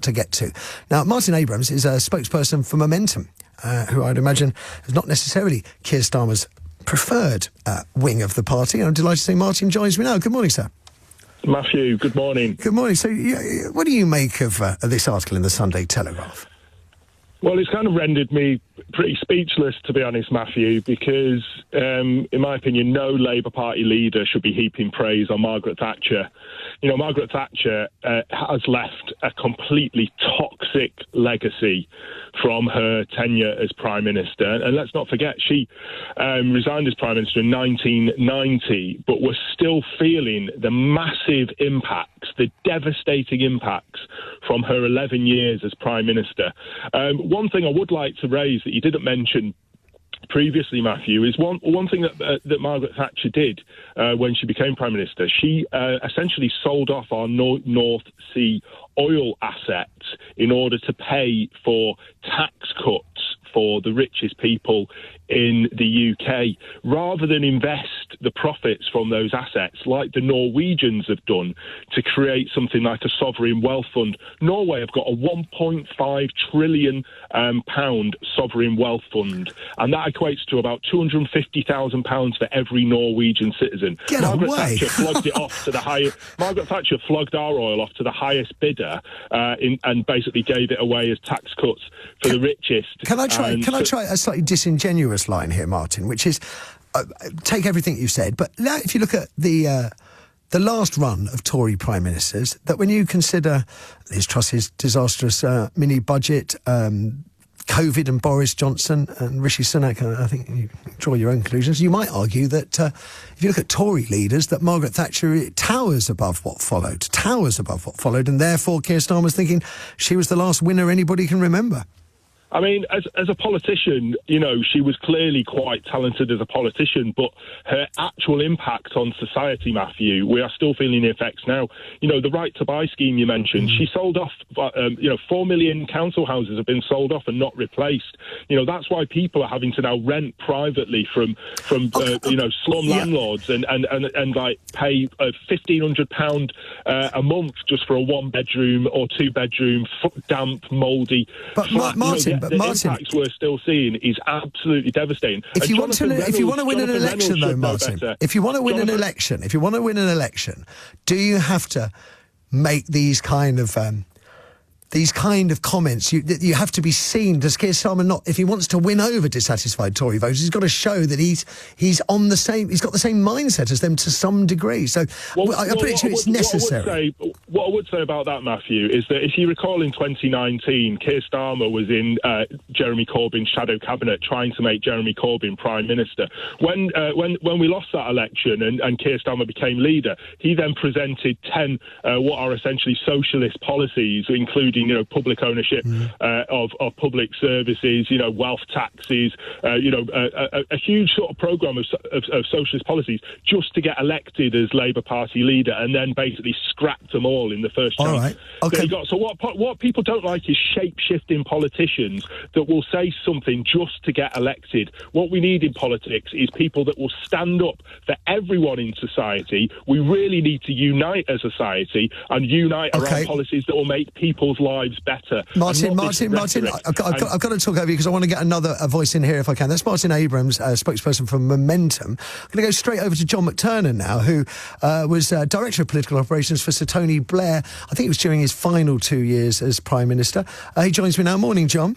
to get to. Now, Martin Abrams is a spokesperson for Momentum, who I'd imagine is not necessarily Keir Starmer's preferred wing of the party. And I'm delighted to say Martin joins me now. Good morning, sir. Matthew, good morning. Good morning. So, what do you make of this article in the Sunday Telegraph? Well, it's kind of rendered me pretty speechless, to be honest, Matthew, because, in my opinion, no Labour Party leader should be heaping praise on Margaret Thatcher. You know, Margaret Thatcher has left a completely toxic legacy from her tenure as Prime Minister. And let's not forget, she resigned as Prime Minister in 1990, but was still feeling the massive impacts, the devastating impacts from her 11 years as Prime Minister. One thing I would like to raise that you didn't mention previously, Matthew, is one thing that Margaret Thatcher did when she became Prime Minister. She essentially sold off our North Sea oil assets in order to pay for tax cuts for the richest people in the UK, rather than invest the profits from those assets like the Norwegians have done to create something like a sovereign wealth fund. Norway have got a £1.5 trillion pound sovereign wealth fund, and that equates to about £250,000 for every Norwegian citizen. Margaret Thatcher flogged it off to the highest. Margaret Thatcher flogged our oil off to the highest bidder and basically gave it away as tax cuts for the richest. Can I try a slightly disingenuous line here, Martin, which is take everything you said, but if you look at the last run of Tory prime ministers, that when you consider Liz Truss's disastrous mini budget, COVID and Boris Johnson and Rishi Sunak, I think you draw your own conclusions. You might argue that if you look at Tory leaders, that Margaret Thatcher towers above what followed, and therefore Keir Starmer's thinking she was the last winner anybody can remember. I mean, as a politician, you know, she was clearly quite talented as a politician, but her actual impact on society, Matthew, we are still feeling the effects now. You know, the right to buy scheme you mentioned, she sold off, 4 million council houses have been sold off and not replaced. You know, that's why people are having to now rent privately from slum landlords and like pay £1,500 a month just for a 1-bedroom or 2-bedroom damp, mouldy flat. Martin, the impacts we're still seeing is absolutely devastating. If you want to win an election, though, Martin, if you want to win an election, do you have to make these kind of comments? You have to be seen. Does Keir Starmer not? If he wants to win over dissatisfied Tory voters, he's got to show that he's on the same. He's got the same mindset as them to some degree. So I put it to you, it's necessary. What I would say about that, Matthew, is that if you recall in 2019, Keir Starmer was in Jeremy Corbyn's shadow cabinet trying to make Jeremy Corbyn Prime Minister. When we lost that election and Keir Starmer became leader, he then presented 10 what are essentially socialist policies, including public ownership of public services, wealth taxes, a huge sort of programme of socialist policies just to get elected as Labour Party leader, and then basically scrapped them all in the first chance. All right. Okay. So what people don't like is shape-shifting politicians that will say something just to get elected. What we need in politics is people that will stand up for everyone in society. We really need to unite as a society and unite around policies that will make people's lives better. Martin, I've got to talk over you because I want to get another voice in here if I can. That's Martin Abrams, spokesperson for Momentum. I'm going to go straight over to John McTernan now, who was Director of Political Operations for Sir Tony Blair. I think it was during his final 2 years as Prime Minister. He joins me now. Morning, John.